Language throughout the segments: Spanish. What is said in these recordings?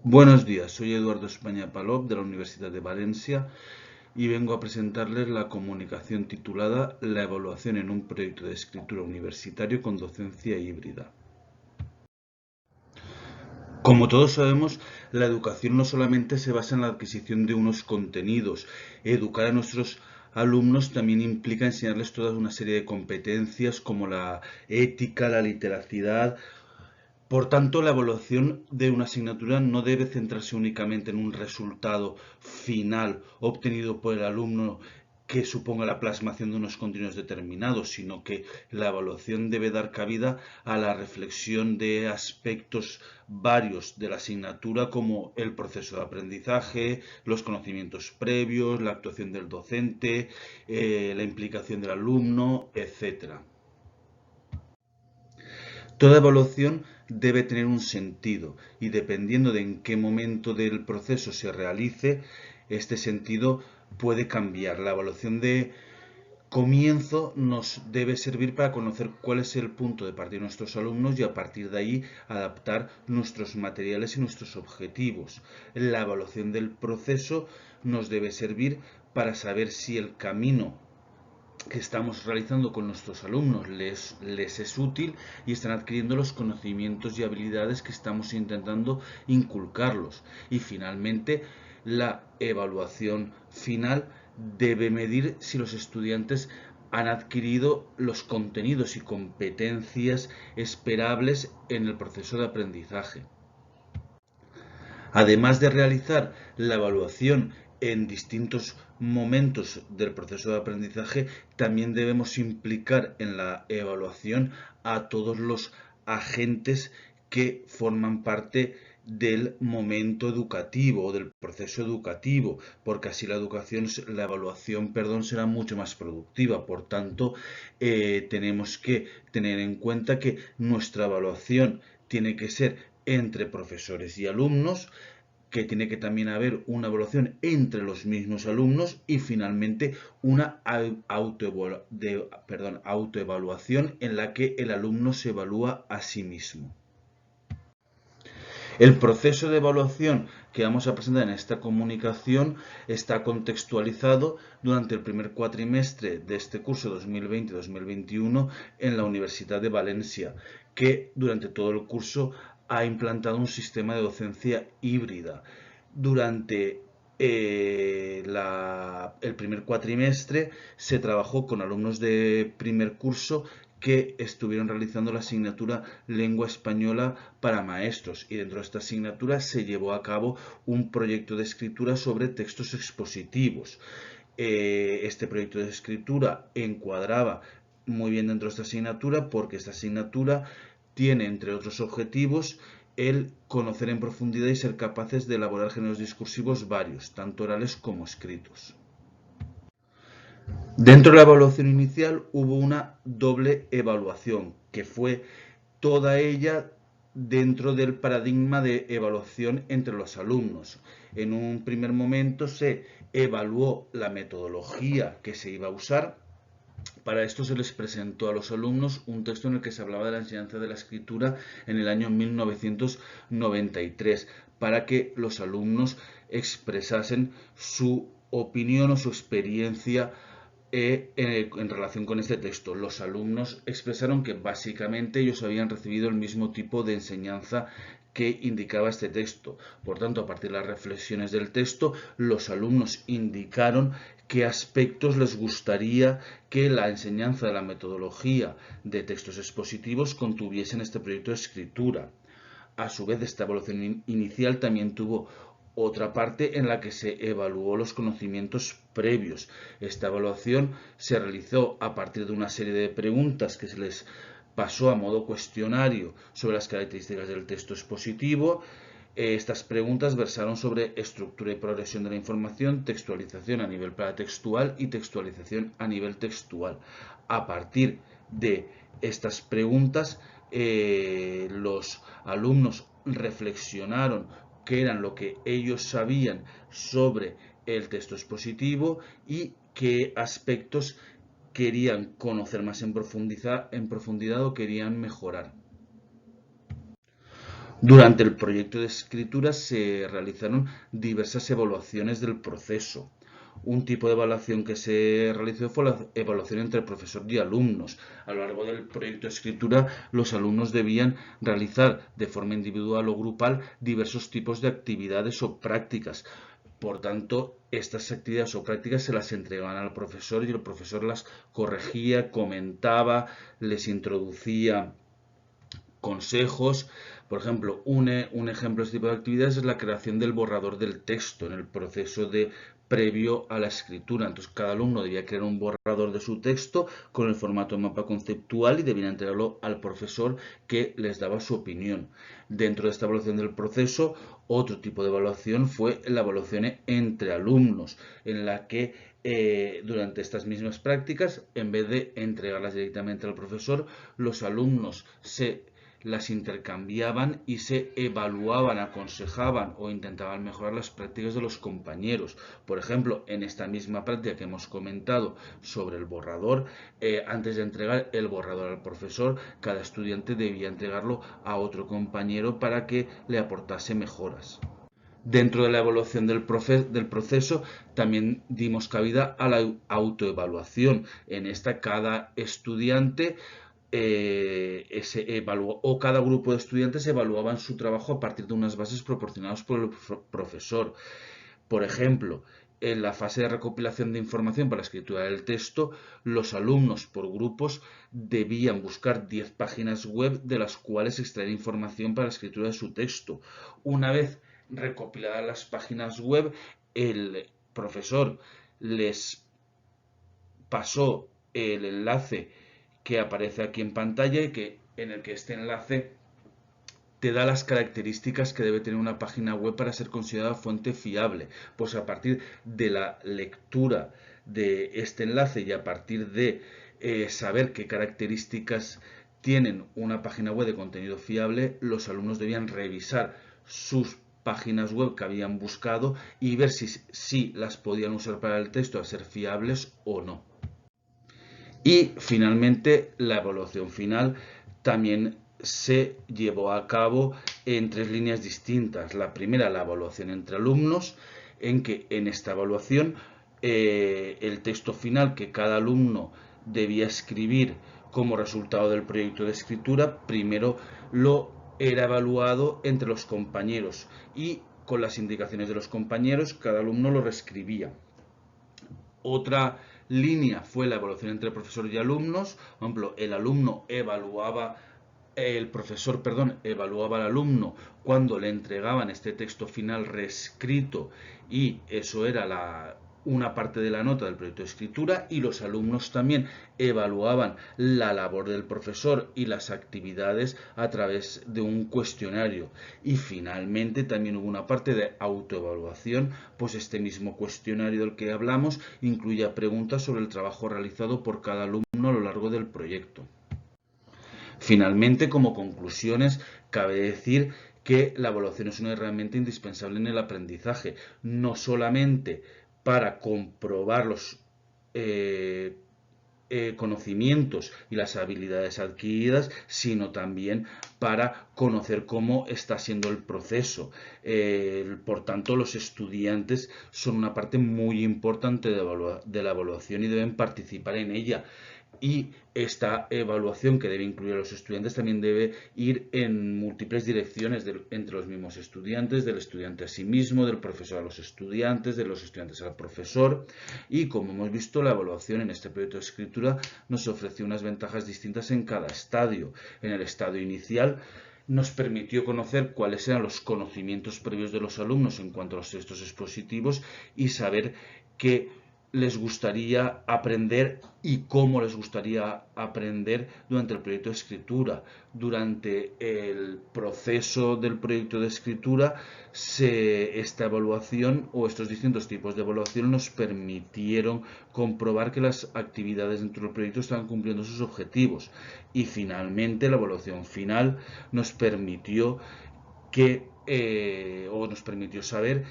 Buenos días, soy Eduardo España Palop de la Universidad de Valencia y vengo a presentarles la comunicación titulada La evaluación en un proyecto de escritura universitario con docencia híbrida. Como todos sabemos, la educación no solamente se basa en la adquisición de unos contenidos. Educar a nuestros alumnos también implica enseñarles toda una serie de competencias como la ética, la literacidad. Por tanto, la evaluación de una asignatura no debe centrarse únicamente en un resultado final obtenido por el alumno que suponga la plasmación de unos contenidos determinados, sino que la evaluación debe dar cabida a la reflexión de aspectos varios de la asignatura como el proceso de aprendizaje, los conocimientos previos, la actuación del docente, la implicación del alumno, etcétera. Toda evaluación debe tener un sentido y dependiendo de en qué momento del proceso se realice, este sentido puede cambiar. La evaluación de comienzo nos debe servir para conocer cuál es el punto de partida de nuestros alumnos y a partir de ahí adaptar nuestros materiales y nuestros objetivos. La evaluación del proceso nos debe servir para saber si el camino que estamos realizando con nuestros alumnos les es útil y están adquiriendo los conocimientos y habilidades que estamos intentando inculcarlos. Y finalmente, la evaluación final debe medir si los estudiantes han adquirido los contenidos y competencias esperables en el proceso de aprendizaje. Además de realizar la evaluación en distintos momentos del proceso de aprendizaje, también debemos implicar en la evaluación a todos los agentes que forman parte del momento educativo o del proceso educativo, porque así la evaluación, será mucho más productiva. Por tanto, tenemos que tener en cuenta que nuestra evaluación tiene que ser entre profesores y alumnos, que tiene que también haber una evaluación entre los mismos alumnos y finalmente una autoevaluación en la que el alumno se evalúa a sí mismo. El proceso de evaluación que vamos a presentar en esta comunicación está contextualizado durante el primer cuatrimestre de este curso 2020-2021 en la Universidad de Valencia, que durante todo el curso ha implantado un sistema de docencia híbrida. Durante el primer cuatrimestre se trabajó con alumnos de primer curso que estuvieron realizando la asignatura Lengua Española para Maestros y dentro de esta asignatura se llevó a cabo un proyecto de escritura sobre textos expositivos. Este proyecto de escritura encuadraba muy bien dentro de esta asignatura porque esta asignatura tiene entre otros objetivos el conocer en profundidad y ser capaces de elaborar géneros discursivos varios, tanto orales como escritos. Dentro de la evaluación inicial hubo una doble evaluación, que fue toda ella dentro del paradigma de evaluación entre los alumnos. En un primer momento se evaluó la metodología que se iba a usar. Para esto se les presentó a los alumnos un texto en el que se hablaba de la enseñanza de la escritura en el año 1993, para que los alumnos expresasen su opinión o su experiencia en relación con este texto. Los alumnos expresaron que básicamente ellos habían recibido el mismo tipo de enseñanza que indicaba este texto. Por tanto, a partir de las reflexiones del texto, los alumnos indicaron qué aspectos les gustaría que la enseñanza de la metodología de textos expositivos contuviese en este proyecto de escritura. A su vez, esta evaluación inicial también tuvo otra parte en la que se evaluó los conocimientos previos. Esta evaluación se realizó a partir de una serie de preguntas que se les pasó a modo cuestionario sobre las características del texto expositivo. Estas preguntas versaron sobre estructura y progresión de la información, textualización a nivel paratextual y textualización a nivel textual. A partir de estas preguntas, los alumnos reflexionaron qué eran lo que ellos sabían sobre el texto expositivo y qué aspectos querían conocer más en profundidad o querían mejorar. Durante el proyecto de escritura se realizaron diversas evaluaciones del proceso. Un tipo de evaluación que se realizó fue la evaluación entre profesor y alumnos. A lo largo del proyecto de escritura, los alumnos debían realizar de forma individual o grupal diversos tipos de actividades o prácticas. Por tanto, estas actividades o prácticas se las entregaban al profesor y el profesor las corregía, comentaba, les introducía consejos. Por ejemplo, un ejemplo de este tipo de actividades es la creación del borrador del texto en el proceso de previo a la escritura. Entonces, cada alumno debía crear un borrador de su texto con el formato mapa conceptual y debía entregarlo al profesor, que les daba su opinión. Dentro de esta evaluación del proceso, otro tipo de evaluación fue la evaluación entre alumnos, en la que durante estas mismas prácticas, en vez de entregarlas directamente al profesor, los alumnos las intercambiaban y se evaluaban, aconsejaban o intentaban mejorar las prácticas de los compañeros. Por ejemplo, en esta misma práctica que hemos comentado sobre el borrador, antes de entregar el borrador al profesor, cada estudiante debía entregarlo a otro compañero para que le aportase mejoras. Dentro de la evaluación del proceso también dimos cabida a la autoevaluación. En esta, cada estudiante o cada grupo de estudiantes evaluaban su trabajo a partir de unas bases proporcionadas por el profesor. Por ejemplo, en la fase de recopilación de información para la escritura del texto, los alumnos por grupos debían buscar 10 páginas web de las cuales extraer información para la escritura de su texto. Una vez recopiladas las páginas web, el profesor les pasó el enlace que aparece aquí en pantalla y en el que este enlace te da las características que debe tener una página web para ser considerada fuente fiable. Pues a partir de la lectura de este enlace y a partir de saber qué características tienen una página web de contenido fiable, los alumnos debían revisar sus páginas web que habían buscado y ver si las podían usar para el texto a ser fiables o no. Y finalmente, la evaluación final también se llevó a cabo en 3 líneas distintas. La primera, la evaluación entre alumnos, en que en esta evaluación el texto final que cada alumno debía escribir como resultado del proyecto de escritura, primero lo era evaluado entre los compañeros y con las indicaciones de los compañeros cada alumno lo reescribía. Otra línea fue la evaluación entre profesor y alumnos. Por ejemplo, el profesor, evaluaba al alumno cuando le entregaban este texto final reescrito y eso era una parte de la nota del proyecto de escritura, y los alumnos también evaluaban la labor del profesor y las actividades a través de un cuestionario. Y finalmente también hubo una parte de autoevaluación, pues este mismo cuestionario del que hablamos incluía preguntas sobre el trabajo realizado por cada alumno a lo largo del proyecto. Finalmente, como conclusiones, cabe decir que la evaluación es una herramienta indispensable en el aprendizaje, no solamente para comprobar los conocimientos y las habilidades adquiridas, sino también para conocer cómo está siendo el proceso. Por tanto, los estudiantes son una parte muy importante de la evaluación y deben participar en ella. Y esta evaluación que debe incluir a los estudiantes también debe ir en múltiples direcciones entre los mismos estudiantes, del estudiante a sí mismo, del profesor a los estudiantes, de los estudiantes al profesor. Y como hemos visto, la evaluación en este proyecto de escritura nos ofreció unas ventajas distintas en cada estadio. En el estadio inicial nos permitió conocer cuáles eran los conocimientos previos de los alumnos en cuanto a los textos expositivos y saber qué les gustaría aprender y cómo les gustaría aprender durante el proyecto de escritura. Durante el proceso del proyecto de escritura, esta evaluación o estos distintos tipos de evaluación nos permitieron comprobar que las actividades dentro del proyecto estaban cumpliendo sus objetivos. Y finalmente, la evaluación final nos permitió nos permitió saber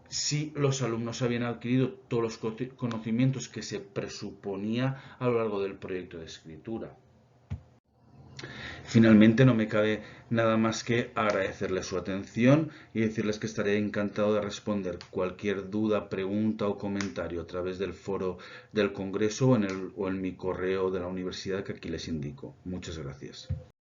si los alumnos habían adquirido todos los conocimientos que se presuponía a lo largo del proyecto de escritura. Finalmente, no me cabe nada más que agradecerles su atención y decirles que estaré encantado de responder cualquier duda, pregunta o comentario a través del foro del Congreso o en mi correo de la universidad que aquí les indico. Muchas gracias.